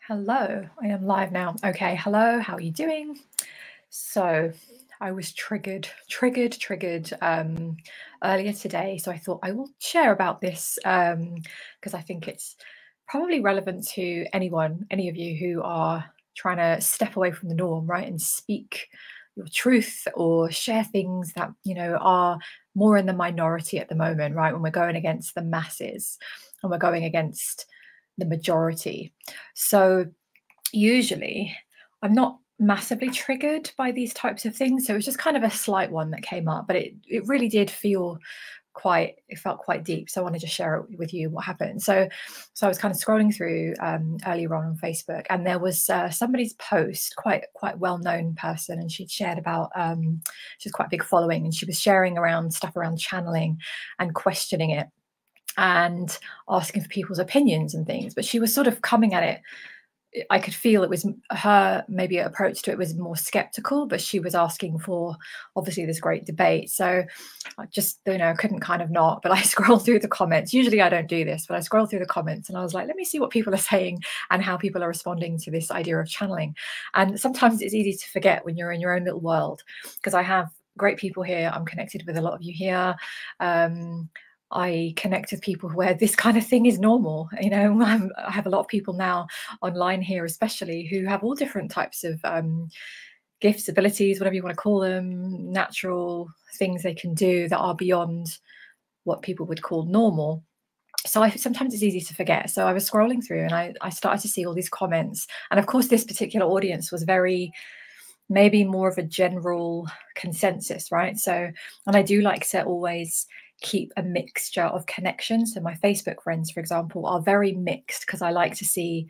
Hello, I am live now. Okay, hello, how are you doing? So I was triggered earlier today. So I thought I will share about this because I think it's probably relevant to any of you who are trying to step away from the norm, right? And speak your truth or share things that, are more in the minority at the moment, right? When we're going against the masses and we're going against the majority. So usually I'm not massively triggered by these types of things. So it was just kind of a slight one that came up, but it really did feel it felt quite deep. So I wanted to share it with you what happened. So I was kind of scrolling through earlier on Facebook, and there was somebody's post, quite well-known person, and she'd shared about she's quite a big following, and she was sharing around stuff around channeling and questioning it and asking for people's opinions and things. But she was sort of coming at it, I could feel it was her maybe approach to it was more skeptical, but she was asking for obviously this great debate. So I just, couldn't kind of not, but I scrolled through the comments. Usually I don't do this, but I scrolled through the comments and I was like, let me see what people are saying and how people are responding to this idea of channeling. And sometimes it's easy to forget when you're in your own little world, because I have great people here. I'm connected with a lot of you here. I connect with people where this kind of thing is normal. I have a lot of people now online here, especially, who have all different types of gifts, abilities, whatever you want to call them, natural things they can do that are beyond what people would call normal. So sometimes it's easy to forget. So I was scrolling through and I started to see all these comments. And of course, this particular audience was maybe more of a general consensus, right? So, and I do like to always keep a mixture of connections. So my Facebook friends, for example, are very mixed because I like to see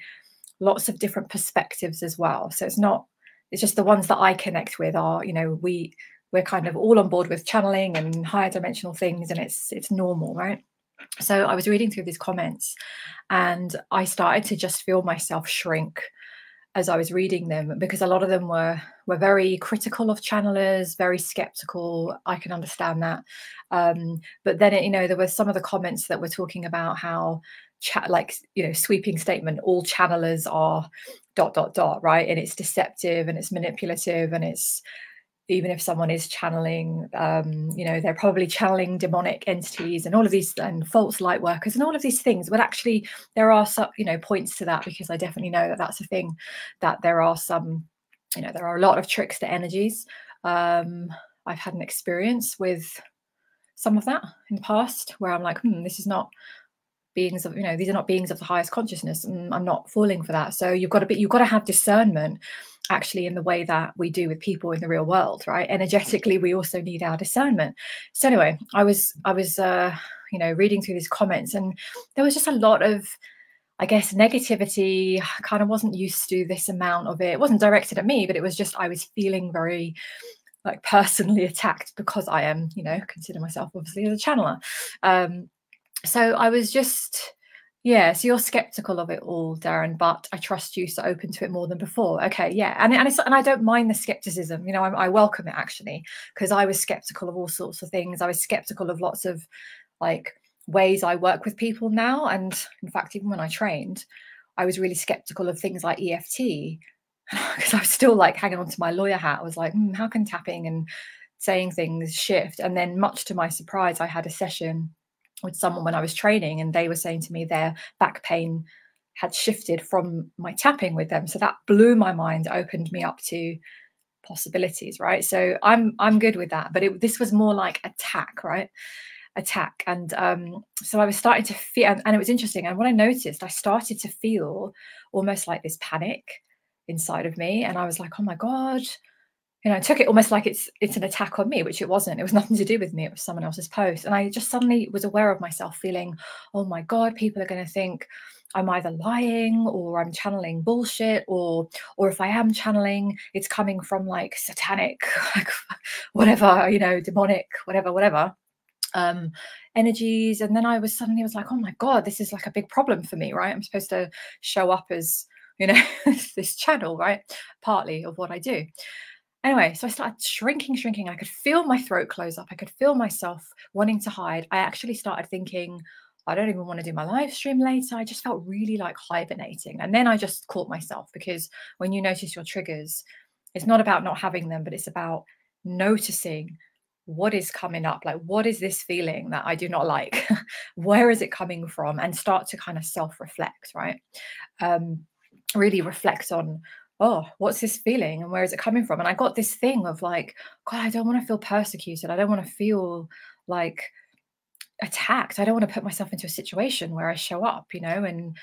lots of different perspectives as well. So it's just the ones that I connect with are, we're kind of all on board with channeling and higher dimensional things, and it's normal, right? So I was reading through these comments and I started to just feel myself shrink as I was reading them, because a lot of them were very critical of channelers, very skeptical. I can understand that. But then, there were some of the comments that were talking about how sweeping statement, all channelers are ... right? And it's deceptive and it's manipulative, and it's, even if someone is channeling, they're probably channeling demonic entities and all of these, and false light workers and all of these things. But actually there are some, points to that, because I definitely know that that's a thing, that there are some, there are a lot of tricks to energies. I've had an experience with some of that in the past where I'm like, this is not beings of, these are not beings of the highest consciousness, and I'm not falling for that. So you've got to have discernment, actually, in the way that we do with people in the real world, right? Energetically, we also need our discernment. So anyway, I was reading through these comments, and there was just a lot of, I guess, negativity. I kind of wasn't used to this amount of it. It wasn't directed at me, but it was just, I was feeling very personally attacked, because I am, consider myself obviously as a channeler. So I was just, so you're skeptical of it all, Darren, but I trust you, so open to it more than before. Okay, yeah, and I don't mind the skepticism. I welcome it, actually, because I was skeptical of all sorts of things. I was skeptical of lots of ways I work with people now, and in fact, even when I trained, I was really skeptical of things like EFT, because I was still hanging on to my lawyer hat. I was like, how can tapping and saying things shift? And then, much to my surprise, I had a session with someone when I was training, and they were saying to me their back pain had shifted from my tapping with them. So that blew my mind, opened me up to possibilities, right? So I'm good with that. But this was more like attack, right? Attack. And so I was starting to feel, and it was interesting. And what I noticed, I started to feel almost like this panic inside of me. And I was like, oh my God, I took it almost like it's an attack on me, which it wasn't. It was nothing to do with me. It was someone else's post. And I just suddenly was aware of myself feeling, oh my God, people are going to think I'm either lying or I'm channeling bullshit, or if I am channeling, it's coming from satanic, whatever, demonic, whatever energies. And then I was like, oh my God, this is a big problem for me, right? I'm supposed to show up as, this channel, right? Partly of what I do. Anyway, so I started shrinking. I could feel my throat close up. I could feel myself wanting to hide. I actually started thinking, I don't even want to do my live stream later. I just felt really like hibernating. And then I just caught myself, because when you notice your triggers, it's not about not having them, but it's about noticing what is coming up. Like, what is this feeling that I do not like? Where is it coming from? And start to kind of self-reflect, right? Really reflect on, oh, what's this feeling and where is it coming from? And I got this thing of like, God, I don't want to feel persecuted. I don't want to feel like attacked. I don't want to put myself into a situation where I show up, and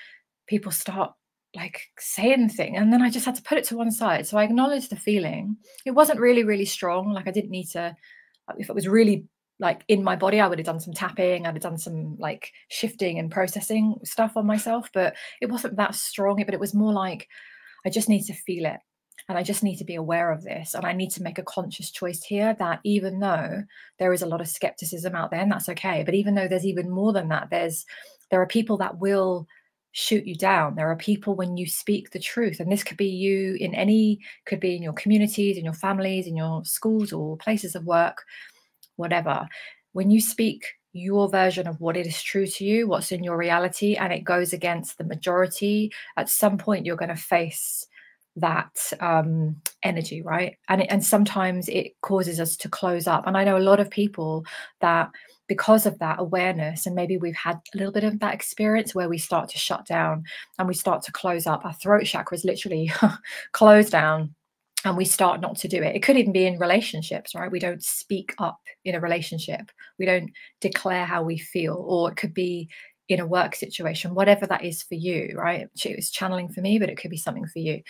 people start like saying things. And then I just had to put it to one side. So I acknowledged the feeling. It wasn't really, really strong. Like, I didn't need to, if it was really like in my body, I would have done some tapping, I'd have done some like shifting and processing stuff on myself, but it wasn't that strong. But it was more like, I just need to feel it. And I just need to be aware of this. And I need to make a conscious choice here that even though there is a lot of skepticism out there, and that's okay, but even though there's even more than that, there are people that will shoot you down. There are people, when you speak the truth, and this could be you could be in your communities, in your families, in your schools or places of work, whatever. When you speak your version of what it is true to you, what's in your reality, and it goes against the majority, at some point you're going to face that energy, right? And sometimes it causes us to close up. And I know a lot of people that, because of that awareness, and maybe we've had a little bit of that experience where we start to shut down and we start to close up. Our throat chakra is literally closed down, and we start not to do it. It could even be in relationships, right? We don't speak up in a relationship. We don't declare how we feel. Or it could be in a work situation, whatever that is for you, right? It was channeling for me, but it could be something for you.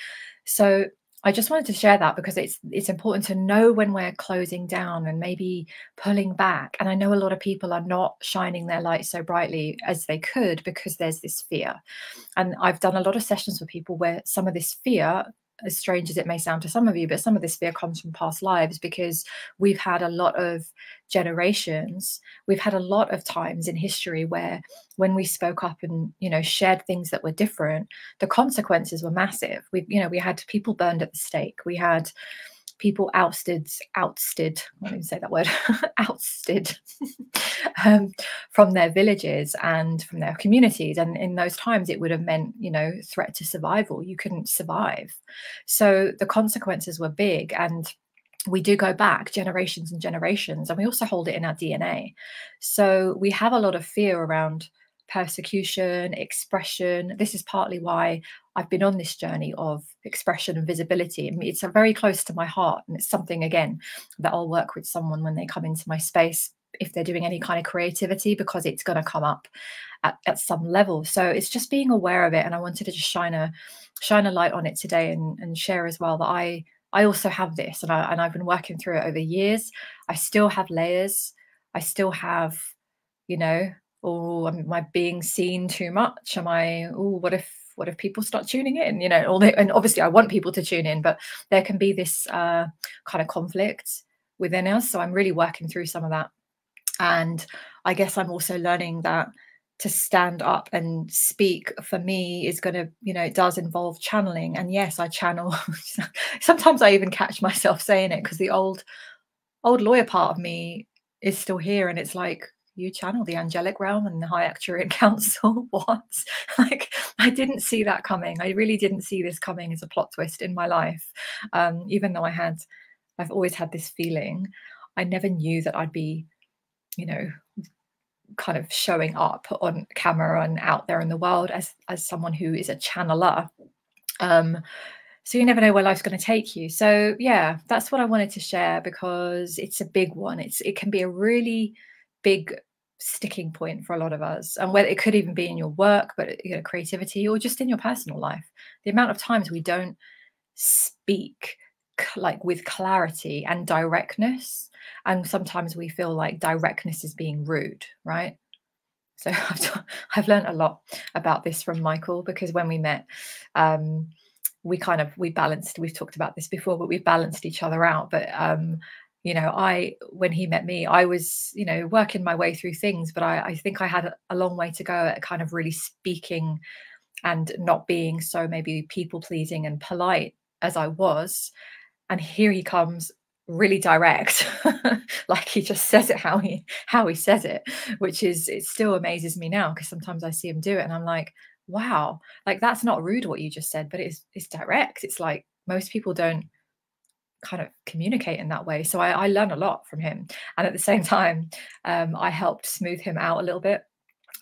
So I just wanted to share that, because it's important to know when we're closing down and maybe pulling back. And I know a lot of people are not shining their light so brightly as they could, because there's this fear. And I've done a lot of sessions with people where some of this fear, as strange as it may sound to some of you, but some of this fear comes from past lives, because we've had a lot of generations, we've had a lot of times in history where when we spoke up and, shared things that were different, the consequences were massive. We had people burned at the stake. We had people ousted, I won't even say that word, ousted from their villages and from their communities. And in those times, it would have meant, threat to survival. You couldn't survive. So the consequences were big. And we do go back generations and generations, and we also hold it in our DNA. So we have a lot of fear around persecution, expression. This is partly why I've been on this journey of expression and visibility. I mean, it's very close to my heart, and it's something, again, that I'll work with someone when they come into my space, if they're doing any kind of creativity, because it's going to come up at some level. So it's just being aware of it. And I wanted to just shine a light on it today, and share as well that I also have this, and I've been working through it over years. I still have layers. I still have, oh, am I being seen too much? Am I, oh, what if people start tuning in? And obviously I want people to tune in, but there can be this kind of conflict within us. So I'm really working through some of that. And I guess I'm also learning that to stand up and speak for me is going to, it does involve channeling. And yes, I channel. Sometimes I even catch myself saying it, because the old lawyer part of me is still here. And it's like, you channel the angelic realm and the High Actuarian Council. What? Like, I didn't see that coming. I really didn't see this coming as a plot twist in my life. Even though I've always had this feeling, I never knew that I'd be, kind of showing up on camera and out there in the world as someone who is a channeler. So you never know where life's going to take you. So yeah, that's what I wanted to share, because it's a big one. It can be a really big sticking point for a lot of us, and whether it could even be in your work, but creativity, or just in your personal life. The amount of times we don't speak like with clarity and directness, and sometimes we feel like directness is being rude, right? So I've learned a lot about this from Michael, because when we met, we balanced, we've talked about this before, but we've balanced each other out. But when he met me, I was, working my way through things, but I think I had a long way to go at kind of really speaking and not being so maybe people pleasing and polite as I was. And here he comes really direct. Like he just says it how he says it, which is, it still amazes me now, because sometimes I see him do it and I'm like, wow, like that's not rude what you just said, but it's direct. It's like most people don't kind of communicate in that way. So I learn a lot from him. And at the same time, I helped smooth him out a little bit,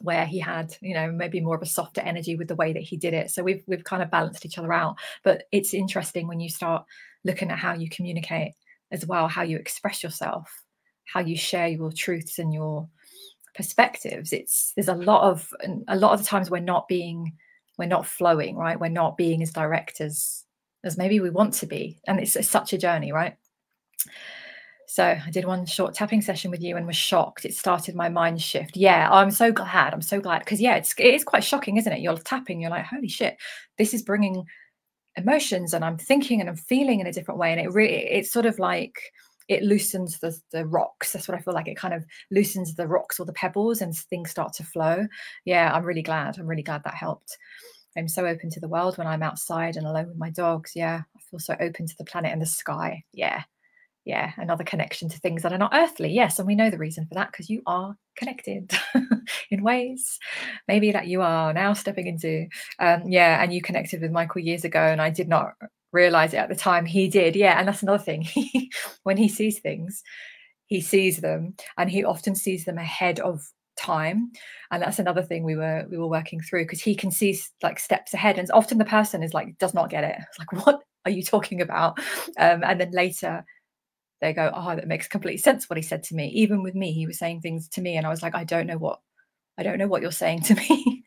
where he had, maybe more of a softer energy with the way that he did it. So we've kind of balanced each other out. But it's interesting when you start looking at how you communicate as well, how you express yourself, how you share your truths and your perspectives. There's a lot of the times we're not flowing, right? We're not being as direct as maybe we want to be. And it's such a journey, right? So I did one short tapping session with you and was shocked. It started my mind shift. Yeah, I'm so glad. I'm so glad, because yeah, it is quite shocking, isn't it? You're tapping, you're like, holy shit, this is bringing emotions, and I'm thinking and I'm feeling in a different way. And it's sort of like it loosens the rocks. That's what I feel like. It kind of loosens the rocks or the pebbles, and things start to flow. Yeah, I'm really glad. I'm really glad that helped. I'm so open to the world when I'm outside and alone with my dogs. Yeah, I feel so open to the planet and the sky. Yeah, another connection to things that are not earthly. Yes, and we know the reason for that, because you are connected in ways maybe that you are now stepping into. Yeah, and you connected with Michael years ago, and I did not realize it at the time. He did. Yeah, and that's another thing. When he sees things, he sees them, and he often sees them ahead of time. And that's another thing we were working through, because he can see like steps ahead, and often the person is like, does not get it. It's like, what are you talking about? And then later they go, oh, that makes complete sense what he said to me. Even with me, he was saying things to me and I was like, I don't know what you're saying to me.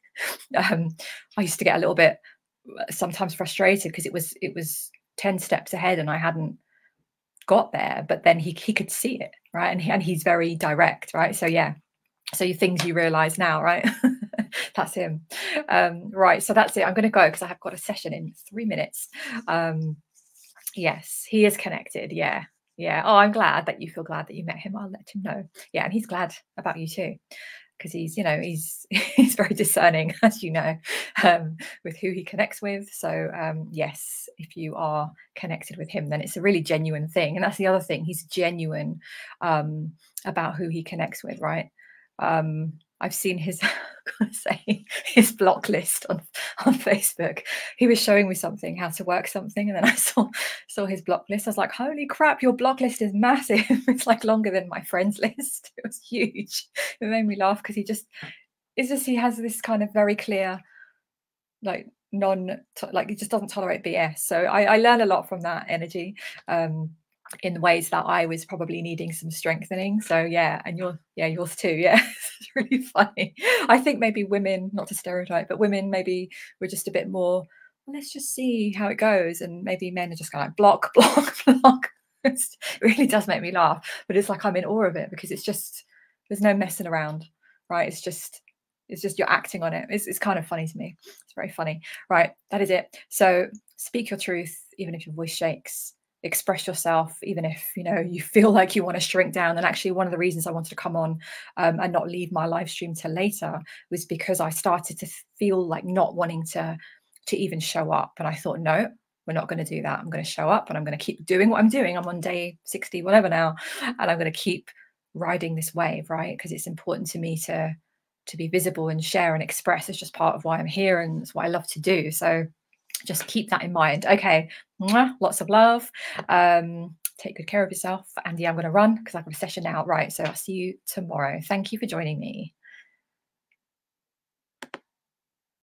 I used to get a little bit sometimes frustrated, because it was 10 steps ahead and I hadn't got there, but then he could see it, right? And he's very direct, right? So yeah, so things you realize now, right? That's him. Right, so that's it. I'm going to go because I have got a session in 3 minutes. Yes, he is connected. Yeah. Oh, I'm glad that you feel glad that you met him. I'll let him know. Yeah, and he's glad about you too, because he's he's very discerning, as you know, with who he connects with. So yes, if you are connected with him, then it's a really genuine thing. And that's the other thing. He's genuine about who he connects with, right? I've seen his his block list on Facebook. He was showing me something, how to work something, and then I saw his block list. I was like, holy crap, your block list is massive. It's like longer than my friends list. It was huge. It made me laugh, because he has this kind of very clear, like he just doesn't tolerate BS. So I learned a lot from that energy. In ways that I was probably needing some strengthening. So yeah, and yours too. Yeah, it's really funny. I think maybe women, not to stereotype, but women maybe we're just a bit more, well, let's just see how it goes. And maybe men are just kind of like block, block, block. It really does make me laugh, but it's like I'm in awe of it, because it's just, there's no messing around, right? It's just you're acting on it. It's kind of funny to me. It's very funny. Right, that is it. So speak your truth, even if your voice shakes. Express yourself, even if you feel like you want to shrink down. And actually, one of the reasons I wanted to come on and not leave my live stream till later was because I started to feel like not wanting to even show up. And I thought, no, we're not going to do that. I'm going to show up and I'm going to keep doing what I'm doing. I'm on day 60, whatever now, and I'm going to keep riding this wave, right? Because it's important to me to be visible and share and express. It's just part of why I'm here, and it's what I love to do. So just keep that in mind. Okay, lots of love. Take good care of yourself. And yeah, I'm going to run because I've got a session now. Right, so I'll see you tomorrow. Thank you for joining me.